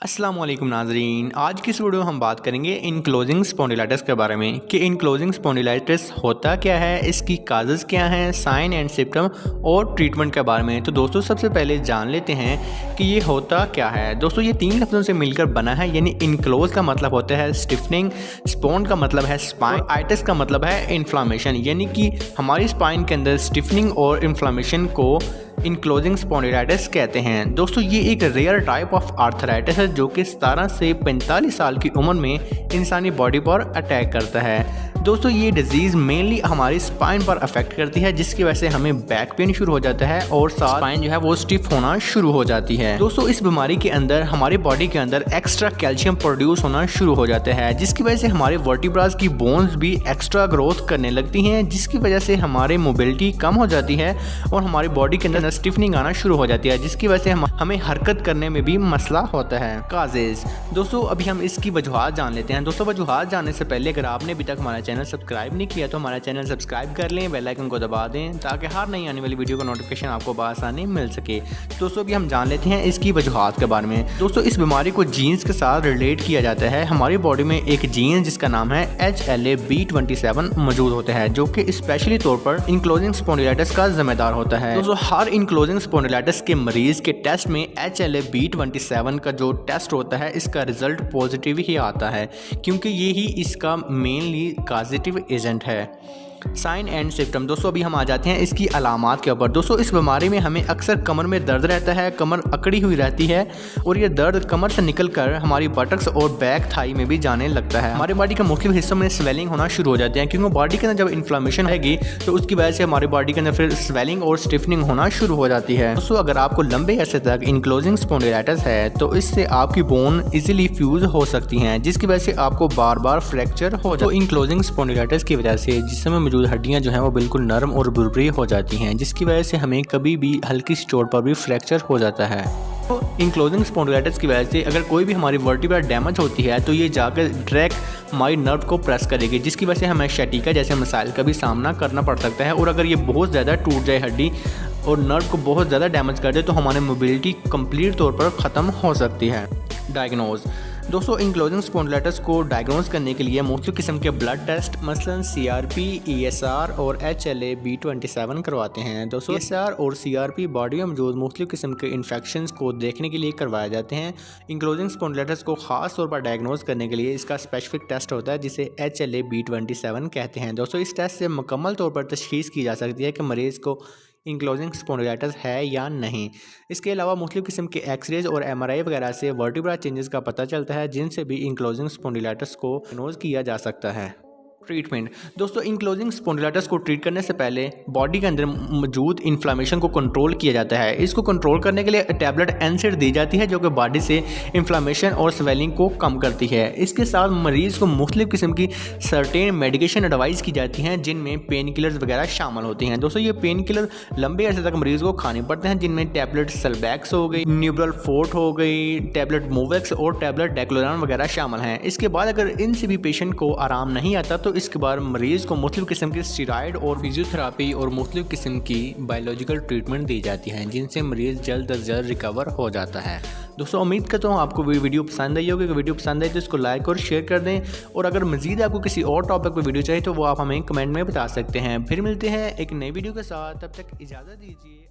अस्सलाम वालेकुम नाज़रीन, आज की इस वीडियो में हम बात करेंगे इनक्लोजिंग स्पॉन्डिलाइटिस के बारे में कि इनक्लोजिंग स्पॉन्डिलाइटिस होता क्या है, इसकी काजेज़ क्या हैं, साइन एंड सिम्टम और ट्रीटमेंट के बारे में। तो दोस्तों सबसे पहले जान लेते हैं कि ये होता क्या है। दोस्तों ये 3 लफ्ज़ों से मिलकर बना है, यानी इनक्लोज का मतलब होता है स्टिफनिंग, स्पॉन्ड का मतलब है स्पाइन, आइटिस का मतलब है इन्फ्लामेशन, यानी कि हमारी स्पाइन के अंदर स्टिफनिंग और इन्फ्लामेशन को इनक्लोजिंग स्पॉन्डिलाइटिस कहते हैं। दोस्तों ये एक रेयर टाइप ऑफ आर्थराइटिस है जो कि 17 से 45 साल की उम्र में इंसानी बॉडी पर अटैक करता है। दोस्तों ये डिजीज़ मेनली हमारी स्पाइन पर अफेक्ट करती है, जिसकी वजह से हमें बैक पेन शुरू हो जाता है और साथ स्पाइन जो है वो स्टिफ होना शुरू हो जाती है। दोस्तों इस बीमारी के अंदर हमारी बॉडी के अंदर एक्स्ट्रा कैल्शियम प्रोड्यूस होना शुरू हो जाता है, जिसकी वजह से हमारे वर्टिब्रास की बोन्स भी एक्स्ट्रा ग्रोथ करने लगती हैं, जिसकी वजह से हमारी मोबिलिटी कम हो जाती है और हमारी बॉडी के अंदर स्टिफनिंग आना शुरू हो जाती है, जिसकी वजह से हमें हरकत करने में भी मसला होता है। काजेज दोस्तों अभी हम इसकी वजूहात जान लेते हैं। दोस्तों वजूहात जानने से पहले अगर आपने अभी तक हमारा चैनल सब्सक्राइब नहीं किया तो हमारा चैनल सब्सक्राइब कर लें, बेल आइकन को दबा दें ताकि हर नई आने वाली वीडियो का नोटिफिकेशन आपको बआसानी मिल सके। दोस्तों अभी हम जान लेते हैं इसकी वजूहात के बारे में। दोस्तों इस बीमारी को जीन्स के साथ रिलेट किया जाता है। हमारी बॉडी में एक जीन जिसका नाम है HLA-B27 मौजूद होता है, जो कि स्पेशली तौर पर इनक्लोजिंग स्पॉन्डिलाइटिस का जिम्मेदार होता है। दोस्तों हर इनक्लोजिंग स्पॉन्डिलाइटिस के मरीज के टेस्ट में HLA-B27 का जो टेस्ट होता है इसका रिजल्ट पॉजिटिव ही आता है, क्योंकि ये ही इसका मेनली काजेटिव एजेंट है। साइन एंड सिम्टम दोस्तों अभी हम आ जाते हैं इसकी अलामात के ऊपर। दोस्तों इस बीमारी में हमें अक्सर कमर में दर्द रहता है, कमर अकड़ी हुई रहती है और ये दर्द कमर से निकलकर हमारी बटक्स और बैक थाई में भी जाने लगता है। हमारी बॉडी के मुख्तलिफ हिस्सों में स्वेलिंग होना शुरू हो जाते हैं, क्योंकि बॉडी के अंदर जब इन्फ्लामेशन रहेगी तो उसकी वजह से हमारी बॉडी के अंदर फिर स्वेलिंग और स्टिफनिंग होना शुरू हो जाती है। दोस्तों अगर आपको लंबे अरसे तक इनक्लोजिंग स्पॉन्डिलाइटिस है तो इससे आपकी बोन इजीली फ्यूज हो सकती हैं, जिसकी वजह से आपको बार बार फ्रैक्चर हो जाता है। तो इनक्लोजिंग स्पॉन्डिलाइटिस की वजह से जिसमें हड्डियां जो हैं वो बिल्कुल नरम और बुरबुरी हो जाती हैं, जिसकी वजह से हमें कभी भी हल्की सी चोट पर भी फ्रैक्चर हो जाता है। तो इनक्लोजिंग स्पॉन्डिलाइटिस की वजह से अगर कोई भी हमारी वर्टिब्रा डैमेज होती है तो ये जाकर डायरेक्ट हमारी नर्व को प्रेस करेगी, जिसकी वजह से हमें शैटिका जैसे मसाइल का भी सामना करना पड़ सकता है। और अगर ये बहुत ज़्यादा टूट जाए हड्डी और नर्व को बहुत ज़्यादा डैमेज कर दे तो हमारी मोबिलिटी कंप्लीट तौर पर ख़त्म हो सकती है। डायग्नोज दोस्तों इनक्लोजिंग स्पॉन्डिलाइटिस को डायग्नोज करने के लिए मुख्तलिफ किस्म के ब्लड टेस्ट मसलन CRP, ESR और HLA-B27 करवाते हैं। दोस्तों ESR और CRP बॉडी में मौजूद मुख्तलिफ किस्म के इन्फेक्शंस को देखने के लिए करवाए जाते हैं। इनक्लोजिंग स्पॉन्डिलाइटिस को ख़ास तौर पर डायग्नोज करने के लिए इसका स्पेसिफिक टेस्ट होता है जिसे HLA-B27 कहते हैं। दोस्तों इस टेस्ट से मुकम्मल तौर पर तशख़ीस की जा सकती है कि मरीज़ को इनक्लोजिंग स्पॉन्डिलाइटिस है या नहीं। इसके अलावा मुख्तलिफ किस्म के एक्सरेज और MRI वगैरह से वर्टिब्रा चेंजेस का पता चलता है, जिनसे भी इनक्लोजिंग स्पॉन्डिलाइटिस को डायग्नोज किया जा सकता है। ट्रीटमेंट दोस्तों इनक्लोजिंग स्पॉन्डिलाइटिस को ट्रीट करने से पहले बॉडी के अंदर मौजूद इन्फ्लामेशन को कंट्रोल किया जाता है। इसको कंट्रोल करने के लिए टैबलेट NSAID दी जाती है, जो कि बॉडी से इन्फ्लामेशन और स्वेलिंग को कम करती है। इसके साथ मरीज़ को मुख्तलिफ किस्म की सर्टेन मेडिकेशन एडवाइस की जाती हैं, जिनमें पेन किलर्स वगैरह शामिल होती हैं। दोस्तों ये पेन किलर लंबे अरसे तक मरीज़ को खाने पड़ते हैं, जिनमें टैबलेट सेल्बैक्स हो गई, न्यूब्रल फोर्ट हो गई, टैबलेट मोवेक्स और टैबलेट डेक्लोरान वगैरह शामिल हैं। इसके बाद अगर इनसे भी पेशेंट को आराम नहीं आता तो इसके बाद मरीज़ को मुख्तलिफ किस्म की स्टेरॉयड और फिजियोथेरापी और मुख्तलिफ किस्म की बायोलॉजिकल ट्रीटमेंट दी जाती हैं, जिनसे मरीज़ जल्द अज जल्द रिकवर हो जाता है। दोस्तों उम्मीद करता हूँ आपको वीडियो पसंद आई होगी। अगर वीडियो पसंद आई तो इसको लाइक और शेयर कर दें, और अगर मज़ीद आपको किसी और टॉपिक पर वीडियो चाहिए तो वो आप हमें कमेंट में बता सकते हैं। फिर मिलते हैं एक नई वीडियो के साथ, तब तक इजाज़त दीजिए।